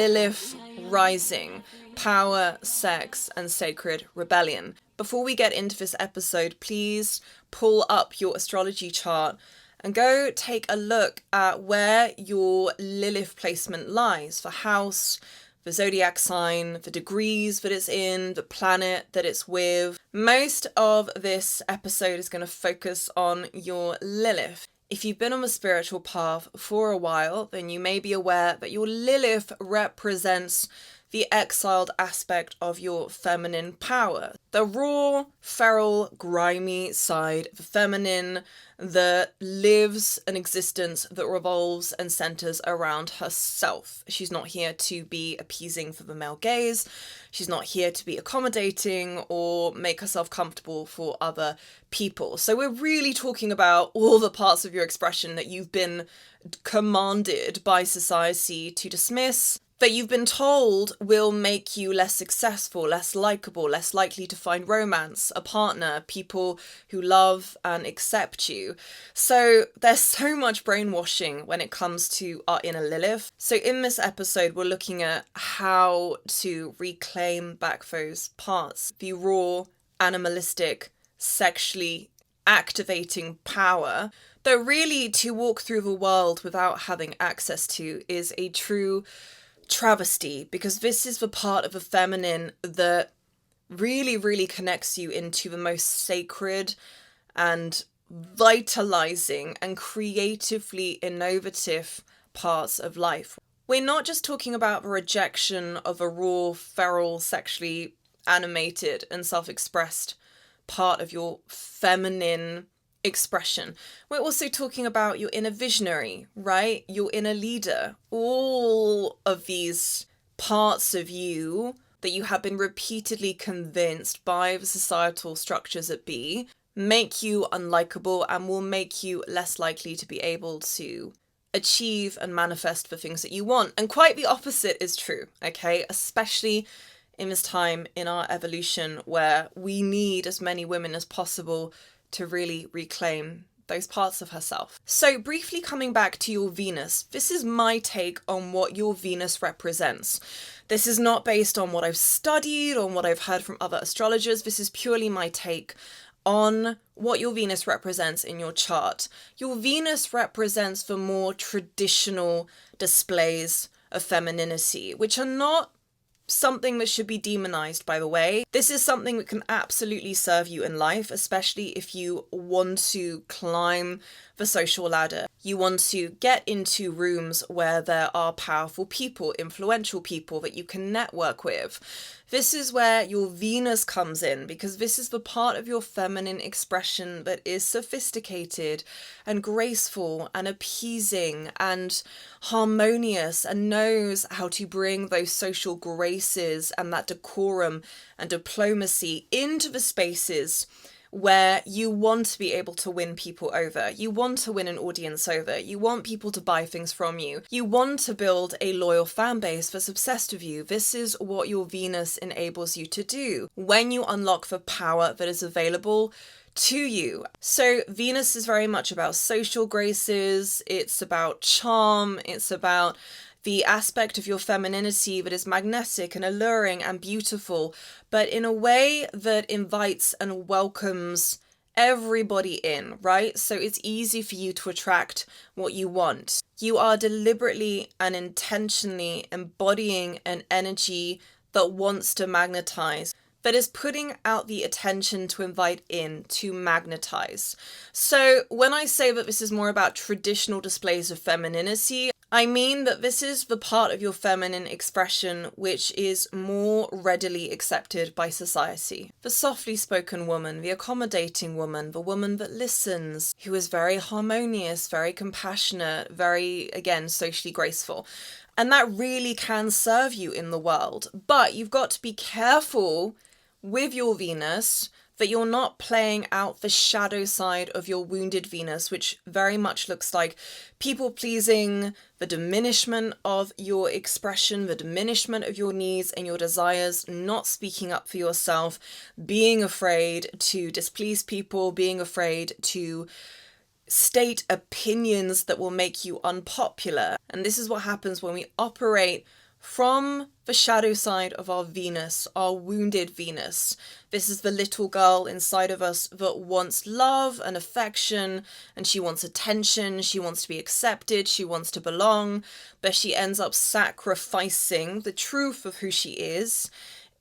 Lilith rising, power, sex, and sacred rebellion. Before we get into this episode, please pull up your astrology chart and go take a look at where your Lilith placement lies for house, the zodiac sign, the degrees that it's in, the planet that it's with. Most of this episode is going to focus on your Lilith. If you've been on the spiritual path for a while, then you may be aware that your Lilith represents the exiled aspect of your feminine power. The raw, feral, grimy side of the feminine that lives an existence that revolves and centers around herself. She's not here to be appeasing for the male gaze. She's not here to be accommodating or make herself comfortable for other people. So we're really talking about all the parts of your expression that you've been commanded by society to dismiss, that you've been told will make you less successful, less likable, less likely to find romance, a partner, people who love and accept you. So there's so much brainwashing when it comes to our inner Lilith. So in this episode, we're looking at how to reclaim back those parts, the raw, animalistic, sexually activating power that really to walk through the world without having access to is a true travesty, because this is the part of the feminine that really connects you into the most sacred and vitalizing and creatively innovative parts of life. We're not just talking about the rejection of a raw, feral, sexually animated and self-expressed part of your feminine expression. We're also talking about your inner visionary, right? Your inner leader. All of these parts of you that you have been repeatedly convinced by the societal structures at B make you unlikable and will make you less likely to be able to achieve and manifest the things that you want. And quite the opposite is true, okay? Especially in this time in our evolution where we need as many women as possible to really reclaim those parts of herself. So briefly coming back to your Venus, this is my take on what your Venus represents. This is not based on what I've studied or what I've heard from other astrologers. This is purely my take on what your Venus represents in your chart. Your Venus represents the more traditional displays of femininity, which are not something that should be demonized, by the way. This is something that can absolutely serve you in life, especially if you want to climb the social ladder. You want to get into rooms where there are powerful people, influential people that you can network with. This is where your Venus comes in, because this is the part of your feminine expression that is sophisticated and graceful and appeasing and harmonious and knows how to bring those social graces and that decorum and diplomacy into the spaces where you want to be able to win people over. You want to win an audience over. You want people to buy things from you. You want to build a loyal fan base that's obsessed with you. This is what your Venus enables you to do when you unlock the power that is available to you. So Venus is very much about social graces. It's about charm. It's about the aspect of your femininity that is magnetic and alluring and beautiful, but in a way that invites and welcomes everybody in, right? So it's easy for you to attract what you want. You are deliberately and intentionally embodying an energy that wants to magnetize, that is putting out the attention to invite in, to magnetize. So when I say that this is more about traditional displays of femininity, I mean that this is the part of your feminine expression which is more readily accepted by society. The softly spoken woman, the accommodating woman, the woman that listens, who is very harmonious, very compassionate, very, again, socially graceful. And that really can serve you in the world. But you've got to be careful with your Venus that you're not playing out the shadow side of your wounded Venus, which very much looks like people pleasing, the diminishment of your expression, the diminishment of your needs and your desires, not speaking up for yourself, being afraid to displease people, being afraid to state opinions that will make you unpopular. And this is what happens when we operate from the shadow side of our Venus, our wounded Venus. This is the little girl inside of us that wants love and affection, and she wants attention, she wants to be accepted, she wants to belong, but she ends up sacrificing the truth of who she is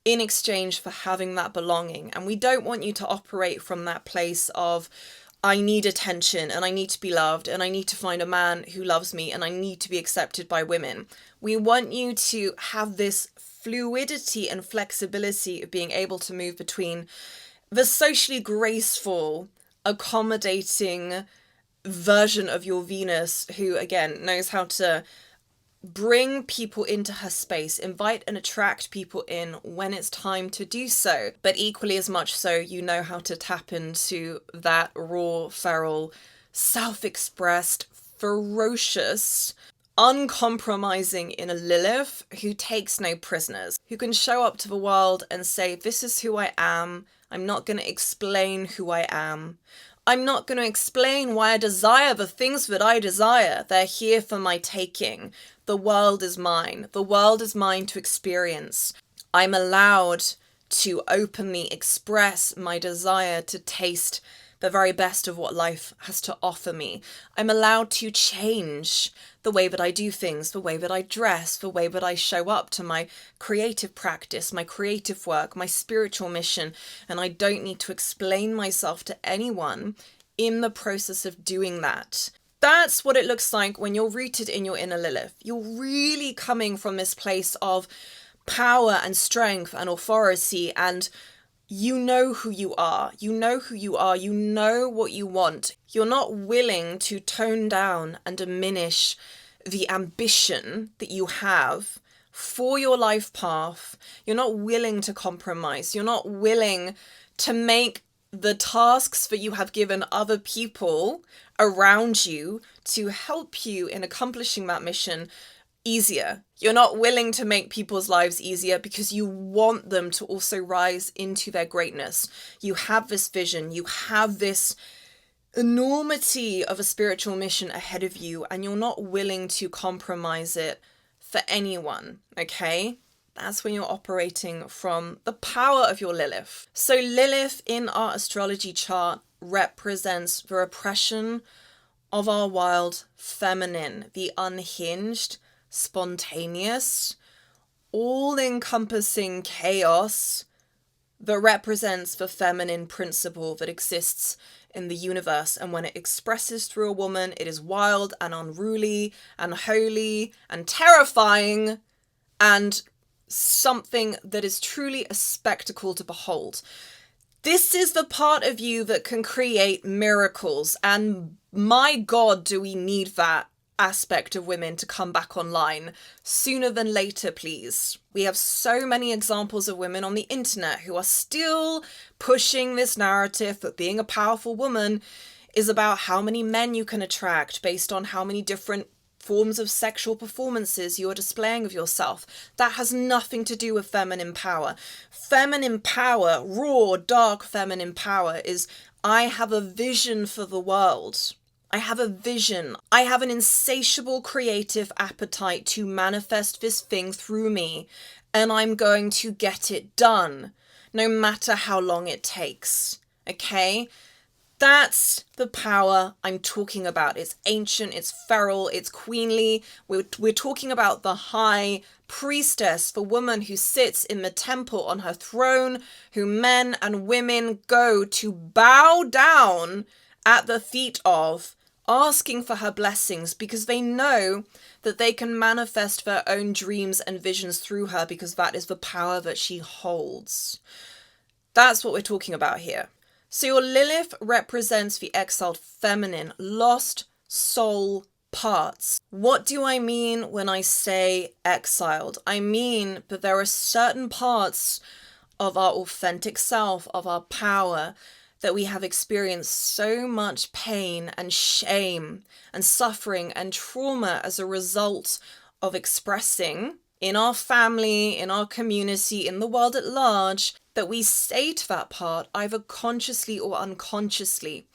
in exchange for having that belonging. And we don't want you to operate from that place of, I need attention and I need to be loved and I need to find a man who loves me and I need to be accepted by women. We want you to have this fluidity and flexibility of being able to move between the socially graceful, accommodating version of your Venus, who again knows how to bring people into her space, invite and attract people in when it's time to do so. But equally as much so, you know how to tap into that raw, feral, self-expressed, ferocious, uncompromising inner Lilith who takes no prisoners, who can show up to the world and say, this is who I am. I'm not going to explain who I am. I'm not going to explain why I desire the things that I desire. They're here for my taking. The world is mine. The world is mine to experience. I'm allowed to openly express my desire to taste the very best of what life has to offer me. I'm allowed to change the way that I do things, the way that I dress, the way that I show up to my creative practice, my creative work, my spiritual mission, and I don't need to explain myself to anyone in the process of doing that. That's what it looks like when you're rooted in your inner Lilith. You're really coming from this place of power and strength and authority, and you know who you are. You know who you are. You know what you want. You're not willing to tone down and diminish the ambition that you have for your life path. You're not willing to compromise. You're not willing to make the tasks that you have given other people around you to help you in accomplishing that mission easier. You're not willing to make people's lives easier because you want them to also rise into their greatness. You have this vision, you have this enormity of a spiritual mission ahead of you, and you're not willing to compromise it for anyone, okay? That's when you're operating from the power of your Lilith. So Lilith in our astrology chart represents the repression of our wild feminine, the unhinged, spontaneous, all-encompassing chaos that represents the feminine principle that exists in the universe. And when it expresses through a woman, it is wild and unruly and holy and terrifying and something that is truly a spectacle to behold. This is the part of you that can create miracles, and my God, do we need that aspect of women to come back online sooner than later, please. We have so many examples of women on the internet who are still pushing this narrative that being a powerful woman is about how many men you can attract based on how many different forms of sexual performances you are displaying of yourself. That has nothing to do with feminine power. Feminine power, raw, dark feminine power, is I have a vision for the world. I have a vision. I have an insatiable creative appetite to manifest this thing through me, and I'm going to get it done, no matter how long it takes. Okay? That's the power I'm talking about. It's ancient, it's feral, it's queenly. We're talking about the high priestess, the woman who sits in the temple on her throne, who men and women go to bow down at the feet of, asking for her blessings because they know that they can manifest their own dreams and visions through her because that is the power that she holds. That's what we're talking about here. So your Lilith represents the exiled feminine, lost soul parts. What do I mean when I say exiled? I mean that there are certain parts of our authentic self, of our power, that we have experienced so much pain and shame and suffering and trauma as a result of expressing in our family, in our community, in the world at large, that we say to that part, either consciously or unconsciously,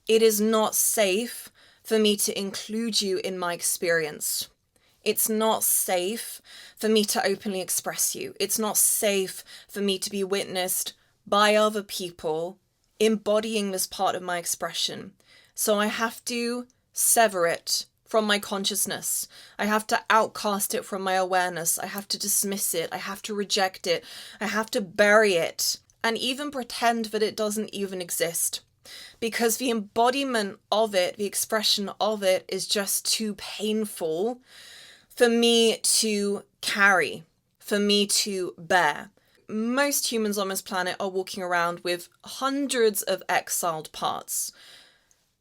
it is not safe for me to include you in my experience. It's not safe for me to openly express you. It's not safe for me to be witnessed by other people embodying this part of my expression. So I have to sever it from my consciousness. I have to outcast it from my awareness. I have to dismiss it. I have to reject it. I have to bury it and even pretend that it doesn't even exist. Because the embodiment of it, the expression of it, is just too painful for me to carry, for me to bear. Most humans on this planet are walking around with hundreds of exiled parts.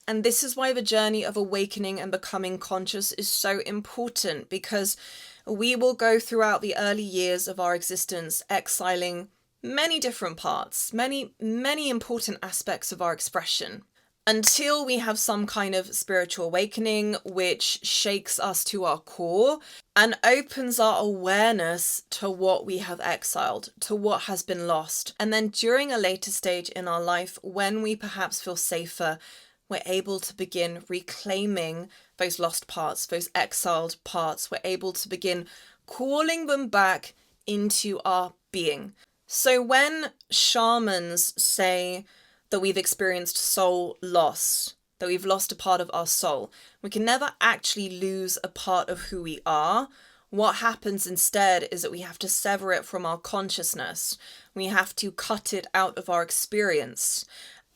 And this is why the journey of awakening and becoming conscious is so important, because we will go throughout the early years of our existence exiling many different parts, many important aspects of our expression, until we have some kind of spiritual awakening which shakes us to our core and opens our awareness to what we have exiled, to what has been lost. And then during a later stage in our life, when we perhaps feel safer, we're able to begin reclaiming those lost parts, those exiled parts. We're able to begin calling them back into our being. So when shamans say that we've experienced soul loss, that we've lost a part of our soul, we can never actually lose a part of who we are. What happens instead is that we have to sever it from our consciousness. We have to cut it out of our experience.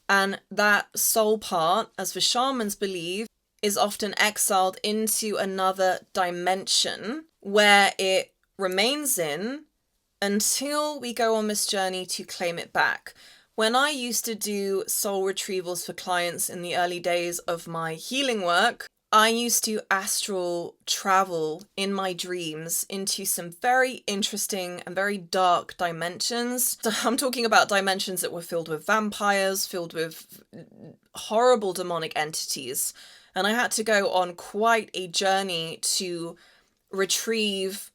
And that soul part, as the shamans believe, is often exiled into another dimension where it remains in until we go on this journey to claim it back. When I used to do soul retrievals for clients in the early days of my healing work, I used to astral travel in my dreams into some very interesting and very dark dimensions. So I'm talking about dimensions that were filled with vampires, filled with horrible demonic entities. And I had to go on quite a journey to retrieve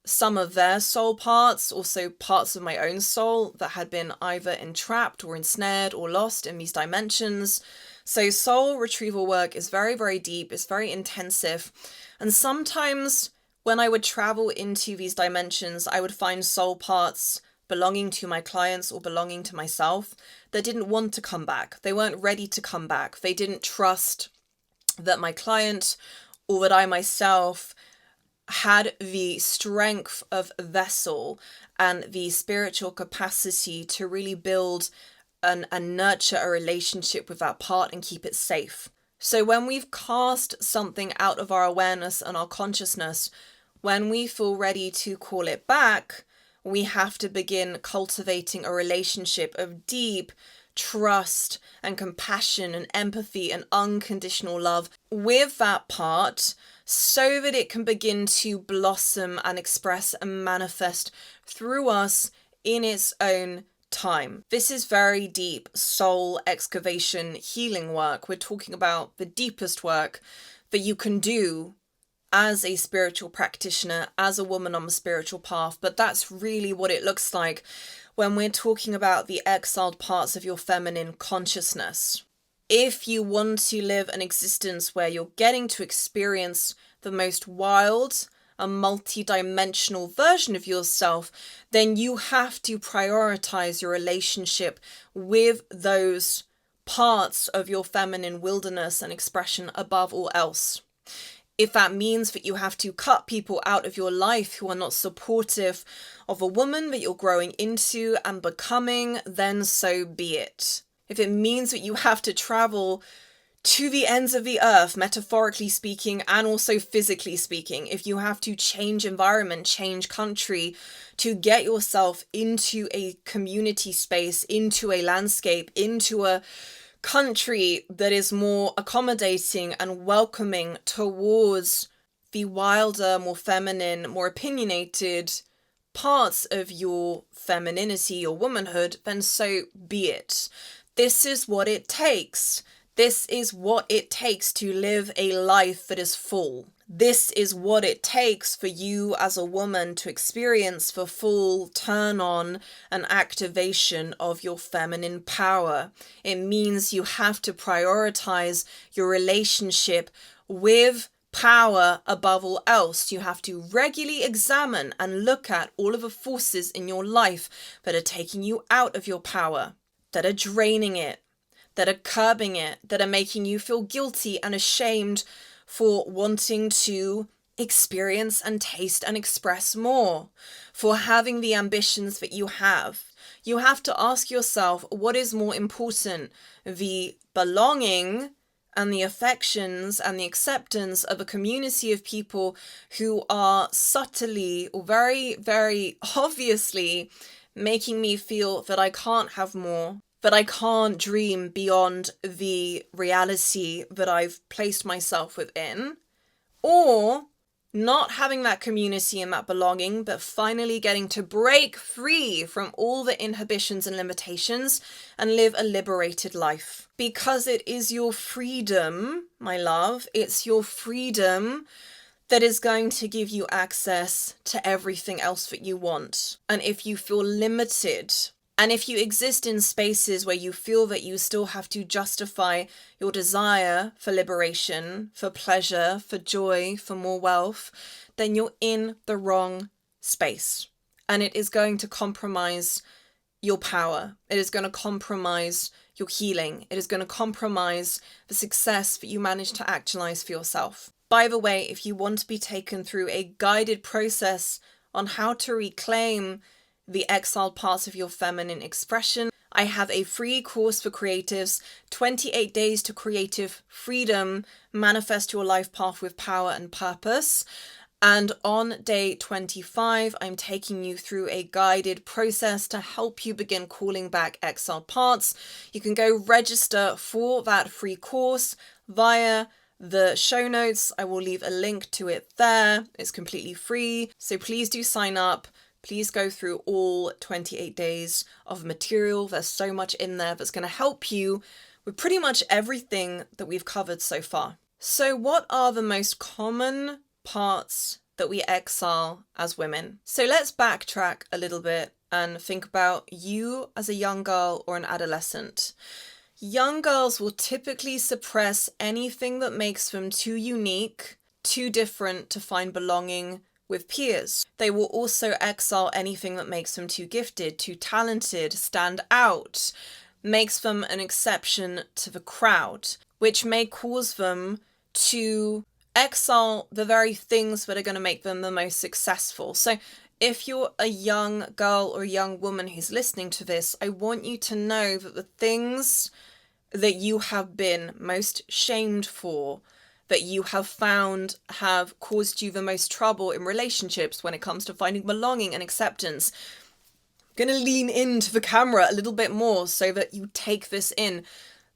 some of their soul parts, also parts of my own soul that had been either entrapped or ensnared or lost in these dimensions. So soul retrieval work is very, very deep. It's very intensive. And sometimes when I would travel into these dimensions, I would find soul parts belonging to my clients or belonging to myself that didn't want to come back. They weren't ready to come back. They didn't trust that my client or that I myself had the strength of vessel and the spiritual capacity to really build and nurture a relationship with that part and keep it safe. So when we've cast something out of our awareness and our consciousness, when we feel ready to call it back, we have to begin cultivating a relationship of deep trust and compassion and empathy and unconditional love with that part, so that it can begin to blossom and express and manifest through us in its own time. This is very deep soul excavation healing work. We're talking about the deepest work that you can do as a spiritual practitioner, as a woman on the spiritual path. But that's really what it looks like when we're talking about the exiled parts of your feminine consciousness. If you want to live an existence where you're getting to experience the most wild and multi-dimensional version of yourself, then you have to prioritize your relationship with those parts of your feminine wilderness and expression above all else. If that means that you have to cut people out of your life who are not supportive of a woman that you're growing into and becoming, then so be it. If it means that you have to travel to the ends of the earth, metaphorically speaking, and also physically speaking, if you have to change environment, change country to get yourself into a community space, into a landscape, into a country that is more accommodating and welcoming towards the wilder, more feminine, more opinionated parts of your femininity, your womanhood, then so be it. This is what it takes. This is what it takes to live a life that is full. This is what it takes for you as a woman to experience the full turn on and activation of your feminine power. It means you have to prioritize your relationship with power above all else. You have to regularly examine and look at all of the forces in your life that are taking you out of your power, that are draining it, that are curbing it, that are making you feel guilty and ashamed for wanting to experience and taste and express more, for having the ambitions that you have. You have to ask yourself, what is more important, the belonging and the affections and the acceptance of a community of people who are subtly or very, very obviously making me feel that I can't have more, that I can't dream beyond the reality that I've placed myself within, or not having that community and that belonging, but finally getting to break free from all the inhibitions and limitations and live a liberated life. Because it is your freedom, my love, it's your freedom that is going to give you access to everything else that you want. And if you feel limited, and if you exist in spaces where you feel that you still have to justify your desire for liberation, for pleasure, for joy, for more wealth, then you're in the wrong space. And it is going to compromise your power. It is going to compromise your healing. It is going to compromise the success that you manage to actualize for yourself. By the way, if you want to be taken through a guided process on how to reclaim the exiled parts of your feminine expression, I have a free course for creatives, 28 days to creative freedom, manifest your life path with power and purpose. And on day 25, I'm taking you through a guided process to help you begin calling back exiled parts. You can go register for that free course via the show notes. I will leave a link to it there. It's completely free. So please do sign up. Please go through all 28 days of material. There's so much in there that's going to help you with pretty much everything that we've covered so far. So what are the most common parts that we exile as women? So let's backtrack a little bit and think about you as a young girl or an adolescent. Young girls will typically suppress anything that makes them too unique, too different to find belonging with peers. They will also exile anything that makes them too gifted, too talented, stand out, makes them an exception to the crowd, which may cause them to exile the very things that are going to make them the most successful. So if you're a young girl or a young woman who's listening to this, I want you to know that the things that you have been most shamed for, that you have found have caused you the most trouble in relationships when it comes to finding belonging and acceptance. I'm going to lean into the camera a little bit more so that you take this in.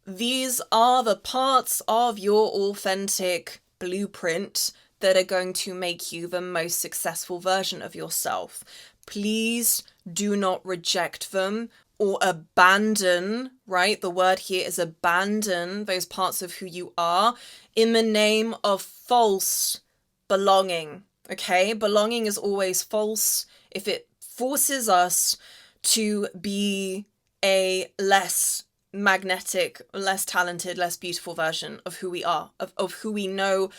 These are the parts of your authentic blueprint that are going to make you the most successful version of yourself. Please do not reject them or abandon, right? The word here is abandon those parts of who you are in the name of false belonging, okay? Belonging is always false if it forces us to be a less magnetic, less talented, less beautiful version of who we are, of who we know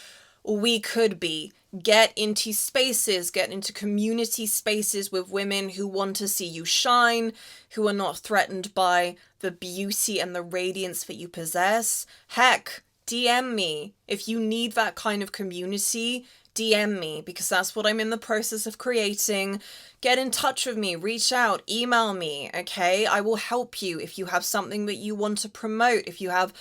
we could be. Get into spaces, get into community spaces with women who want to see you shine, who are not threatened by the beauty and the radiance that you possess. Heck, DM me. If you need that kind of community, DM me, because that's what I'm in the process of creating. Get in touch with me, reach out, email me, okay? I will help you if you have something that you want to promote, if you have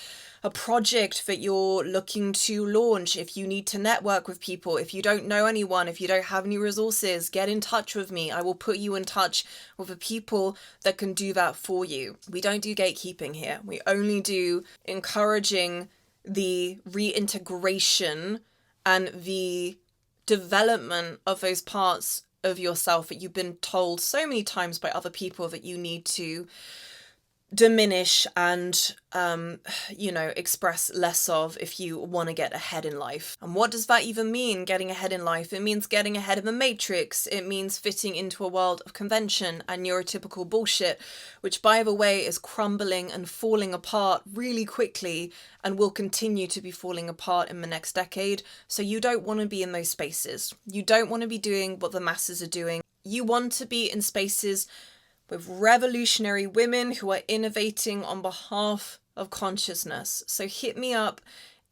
a project that you're looking to launch, if you need to network with people, if you don't know anyone, if you don't have any resources, get in touch with me. I will put you in touch with the people that can do that for you. We don't do gatekeeping here. We only do encouraging the reintegration and the development of those parts of yourself that you've been told so many times by other people that you need to diminish and, express less of if you want to get ahead in life. And what does that even mean, getting ahead in life? It means getting ahead of the matrix. It means fitting into a world of convention and neurotypical bullshit, which, by the way, is crumbling and falling apart really quickly and will continue to be falling apart in the next decade. So you don't want to be in those spaces. You don't want to be doing what the masses are doing. You want to be in spaces with revolutionary women who are innovating on behalf of consciousness. So hit me up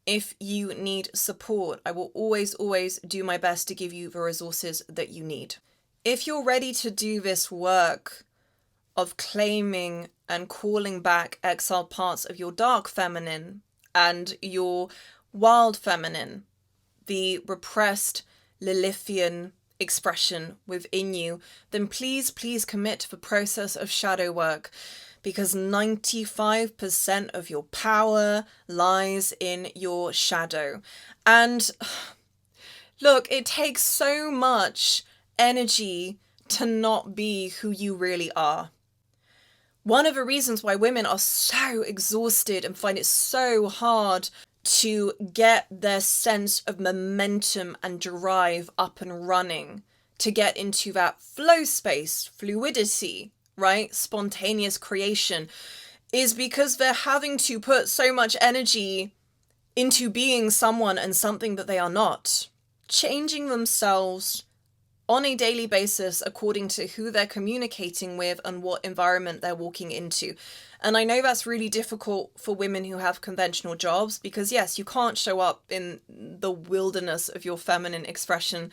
if you need support. I will always do my best to give you the resources that you need. If you're ready to do this work of claiming and calling back exiled parts of your dark feminine and your wild feminine, the repressed Lilithian expression within you, then please commit to the process of shadow work, because 95% of your power lies in your shadow. And look, it takes so much energy to not be who you really are. One of the reasons why women are so exhausted and find it so hard to get their sense of momentum and drive up and running, to get into that flow space, fluidity, right? Spontaneous creation, is because they're having to put so much energy into being someone and something that they are not. Changing themselves on a daily basis according to who they're communicating with and what environment they're walking into. And I know that's really difficult for women who have conventional jobs, because yes, you can't show up in the wilderness of your feminine expression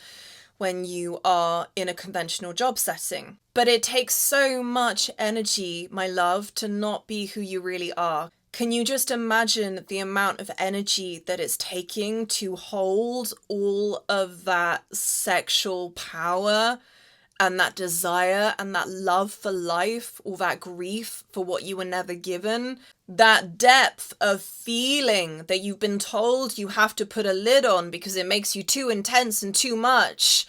when you are in a conventional job setting. But it takes so much energy, my love, to not be who you really are. Can you just imagine the amount of energy that it's taking to hold all of that sexual power and that desire and that love for life, all that grief for what you were never given, that depth of feeling that you've been told you have to put a lid on because it makes you too intense and too much?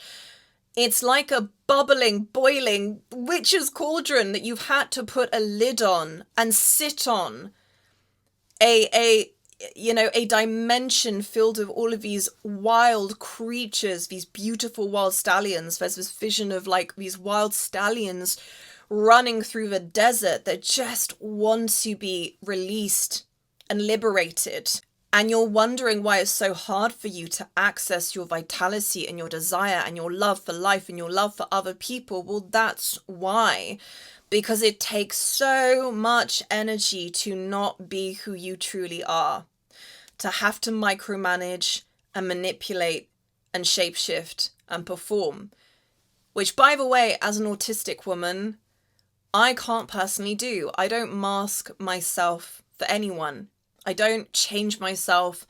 It's like a bubbling, boiling witch's cauldron that you've had to put a lid on and sit on. A dimension filled with all of these wild creatures, these beautiful wild stallions. There's this vision of like these wild stallions running through the desert that just want to be released and liberated. And you're wondering why it's so hard for you to access your vitality and your desire and your love for life and your love for other people. Well, that's why. Because it takes so much energy to not be who you truly are. To have to micromanage and manipulate and shapeshift and perform. Which, by the way, as an autistic woman, I can't personally do. I don't mask myself for anyone. I don't change myself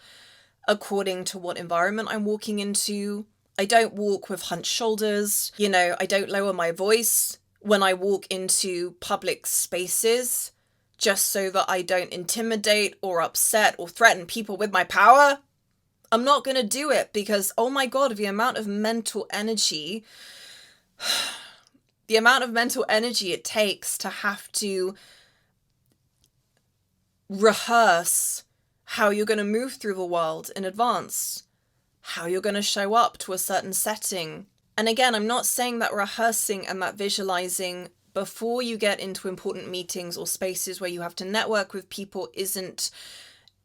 according to what environment I'm walking into. I don't walk with hunched shoulders. I don't lower my voice when I walk into public spaces just so that I don't intimidate or upset or threaten people with my power. I'm not going to do it because, oh my God, the amount of mental energy it takes to have to rehearse how you're going to move through the world in advance, how you're going to show up to a certain setting. And again, I'm not saying that rehearsing and that visualizing before you get into important meetings or spaces where you have to network with people isn't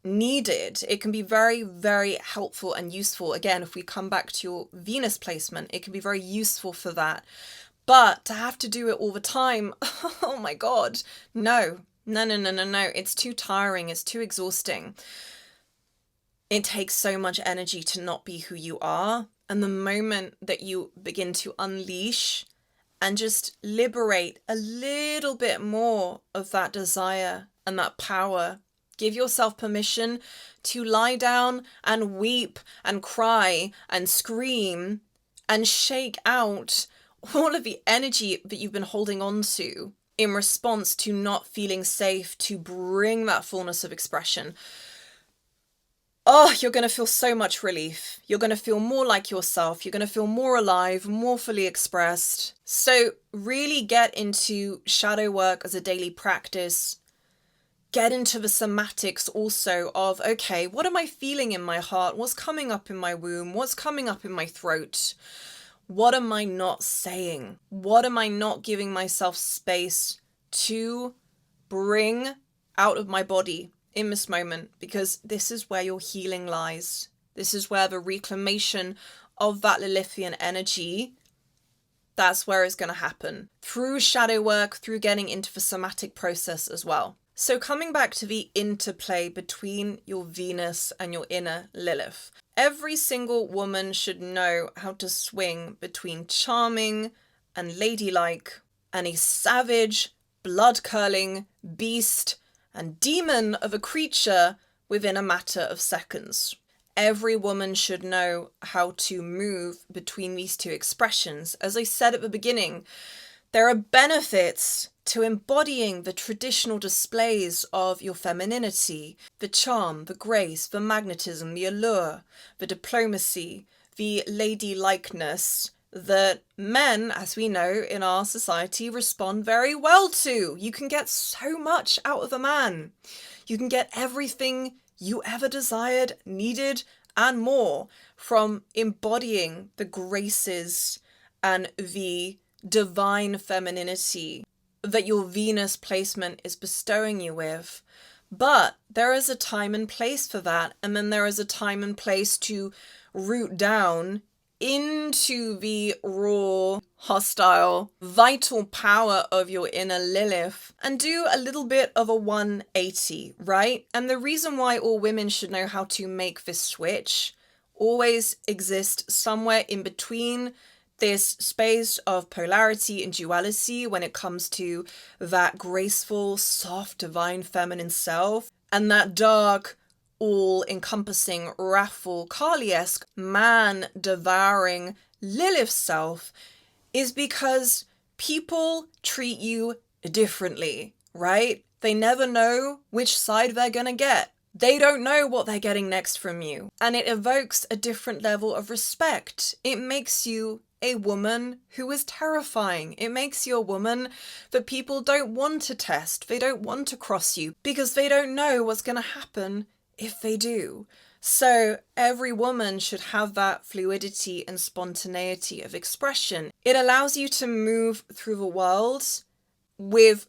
needed. It can be very, very helpful and useful. Again, if we come back to your Venus placement, it can be very useful for that. But to have to do it all the time, oh my God, no. It's too tiring. It's too exhausting. It takes so much energy to not be who you are. And the moment that you begin to unleash and just liberate a little bit more of that desire and that power, give yourself permission to lie down and weep and cry and scream and shake out all of the energy that you've been holding on to in response to not feeling safe to bring that fullness of expression. Oh, you're going to feel so much relief. You're going to feel more like yourself. You're going to feel more alive, more fully expressed. So really get into shadow work as a daily practice. get into the somatics also of, okay, what am I feeling in my heart? What's coming up in my womb? What's coming up in my throat? What am I not saying? What am I not giving myself space to bring out of my body in this moment? Because this is where your healing lies. This is where the reclamation of that Lilithian energy, that's where it's going to happen. Through shadow work, through getting into the somatic process as well. So coming back to the interplay between your Venus and your inner Lilith. Every single woman should know how to swing between charming and ladylike and a savage, blood-curling beast and demon of a creature within a matter of seconds. Every woman should know how to move between these two expressions. As I said at the beginning, there are benefits to embodying the traditional displays of your femininity, the charm, the grace, the magnetism, the allure, the diplomacy, the ladylikeness that men, as we know in our society, respond very well to. You can get so much out of a man. You can get everything you ever desired, needed, and more from embodying the graces and the divine femininity that your Venus placement is bestowing you with. But there is a time and place for that, and then there is a time and place to root down into the raw, hostile, vital power of your inner Lilith and do a little bit of a 180, right? And the reason why all women should know how to make this switch always exists somewhere in between this space of polarity and duality when it comes to that graceful, soft, divine feminine self and that dark, all-encompassing, wrathful, Kali-esque, man-devouring Lilith self is because people treat you differently, right? They never know which side they're gonna get. They don't know what they're getting next from you. And it evokes a different level of respect. It makes you a woman who is terrifying. It makes you a woman that people don't want to test. They don't want to cross you because they don't know what's gonna happen if they do. So every woman should have that fluidity and spontaneity of expression. It allows you to move through the world with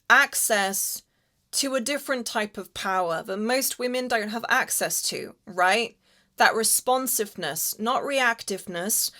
access to a different type of power that most women don't have access to, right? That responsiveness, not reactiveness,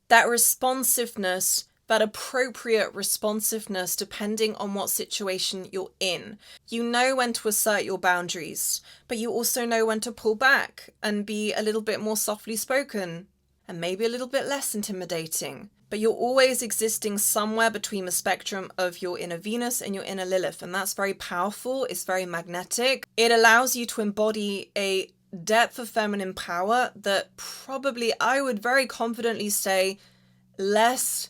that responsiveness, that appropriate responsiveness depending on what situation you're in. You know when to assert your boundaries, but you also know when to pull back and be a little bit more softly spoken and maybe a little bit less intimidating. But you're always existing somewhere between the spectrum of your inner Venus and your inner Lilith, and that's very powerful. It's very magnetic. It allows you to embody a depth of feminine power that probably, I would very confidently say, less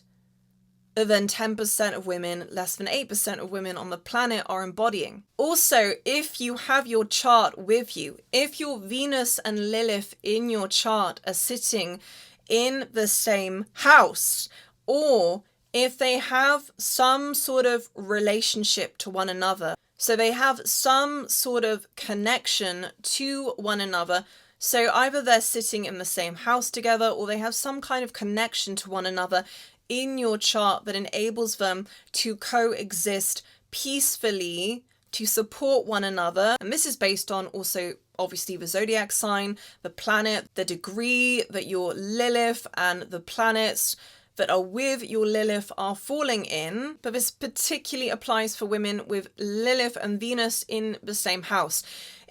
than 10% of women, less than 8% of women on the planet are embodying. Also, if you have your chart with you, if your Venus and Lilith in your chart are sitting in the same house, or if they have some sort of relationship to one another, so they have some sort of connection to one another, so either they're sitting in the same house together or they have some kind of connection to one another in your chart that enables them to coexist peacefully, to support one another. And this is based on also obviously the zodiac sign, the planet, the degree that your Lilith and the planets that are with your Lilith are falling in. But this particularly applies for women with Lilith and Venus in the same house.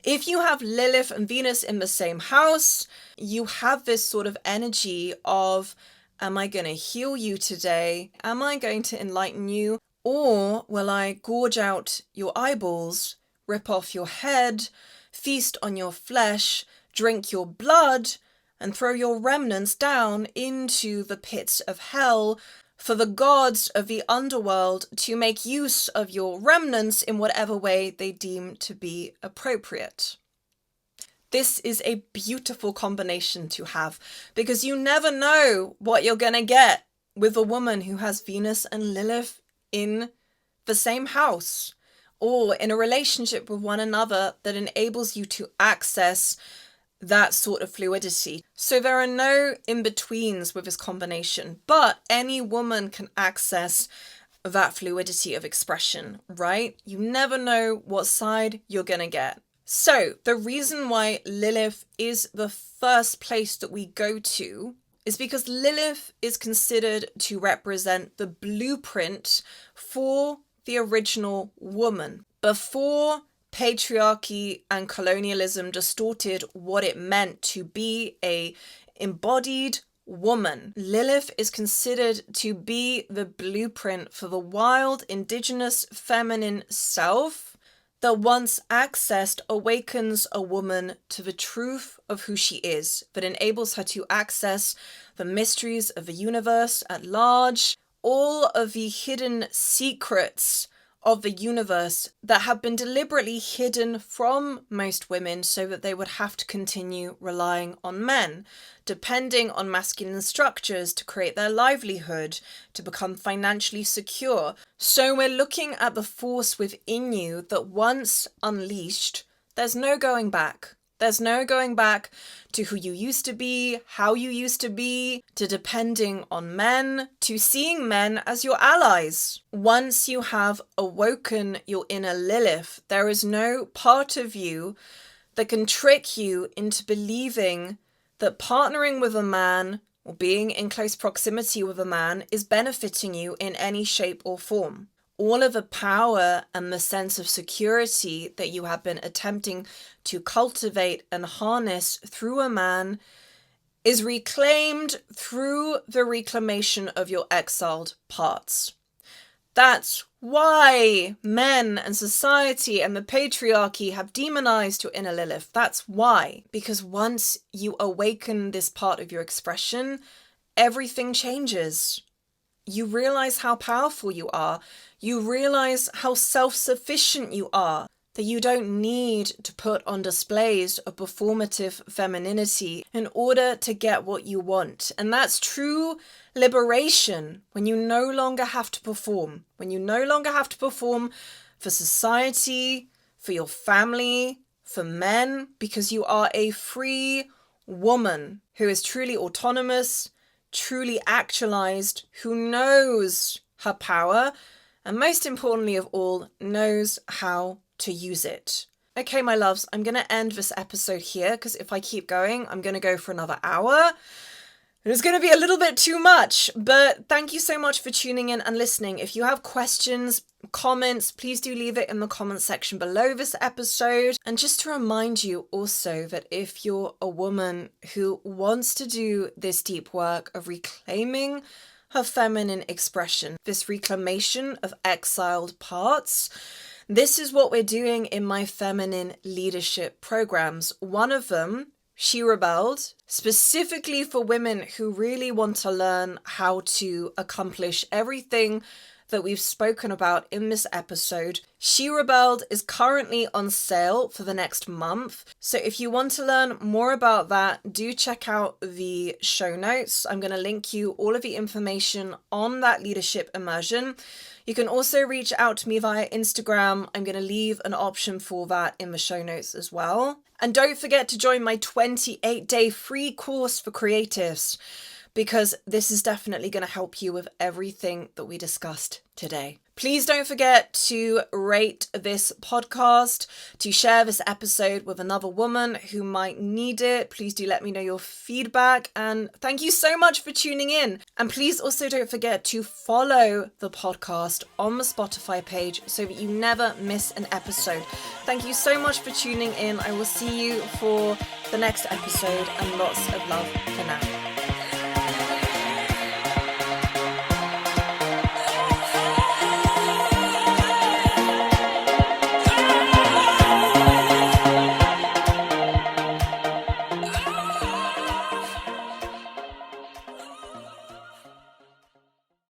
If you have Lilith and Venus in the same house, you have this sort of energy of, am I going to heal you today? Am I going to enlighten you? Or will I gorge out your eyeballs, rip off your head, feast on your flesh, drink your blood, and throw your remnants down into the pits of hell for the gods of the underworld to make use of your remnants in whatever way they deem to be appropriate. This is a beautiful combination to have because you never know what you're going to get with a woman who has Venus and Lilith in the same house, or in a relationship with one another that enables you to access that sort of fluidity. So there are no in-betweens with this combination, but any woman can access that fluidity of expression, right? You never know what side you're gonna get. So the reason why Lilith is the first place that we go to is because Lilith is considered to represent the blueprint for the original woman. Before patriarchy and colonialism distorted what it meant to be a embodied woman, Lilith is considered to be the blueprint for the wild, indigenous, feminine self that once accessed awakens a woman to the truth of who she is, that enables her to access the mysteries of the universe at large, all of the hidden secrets of the universe that have been deliberately hidden from most women so that they would have to continue relying on men, depending on masculine structures to create their livelihood, to become financially secure. So we're looking at the force within you that once unleashed, there's no going back. There's no going back to who you used to be, how you used to be, to depending on men, to seeing men as your allies. Once you have awoken your inner Lilith, there is no part of you that can trick you into believing that partnering with a man or being in close proximity with a man is benefiting you in any shape or form. All of the power and the sense of security that you have been attempting to cultivate and harness through a man is reclaimed through the reclamation of your exiled parts. That's why men and society and the patriarchy have demonized your inner Lilith. That's why. Because once you awaken this part of your expression, everything changes. You realize how powerful you are. You realize how self-sufficient you are, that you don't need to put on displays of performative femininity in order to get what you want. And that's true liberation, when you no longer have to perform, when you no longer have to perform for society, for your family, for men, because you are a free woman who is truly autonomous, truly actualized, who knows her power, and most importantly of all, knows how to use it. Okay, my loves, I'm going to end this episode here because if I keep going, I'm going to go for another hour. It's going to be a little bit too much, but thank you so much for tuning in and listening. If you have questions, comments, please do leave it in the comment section below this episode. And just to remind you also that if you're a woman who wants to do this deep work of reclaiming her feminine expression, this reclamation of exiled parts, this is what we're doing in my feminine leadership programs. One of them, She Rebelled, specifically for women who really want to learn how to accomplish everything that we've spoken about in this episode. She Rebelled is currently on sale for the next month. So if you want to learn more about that, do check out the show notes. I'm going to link you all of the information on that leadership immersion. You can also reach out to me via Instagram. I'm going to leave an option for that in the show notes as well. And don't forget to join my 28-day free course for creatives, because this is definitely going to help you with everything that we discussed today. Please don't forget to rate this podcast, to share this episode with another woman who might need it. Please do let me know your feedback, and thank you so much for tuning in. And please also don't forget to follow the podcast on the Spotify page so that you never miss an episode. Thank you so much for tuning in. I will see you for the next episode, and lots of love for now.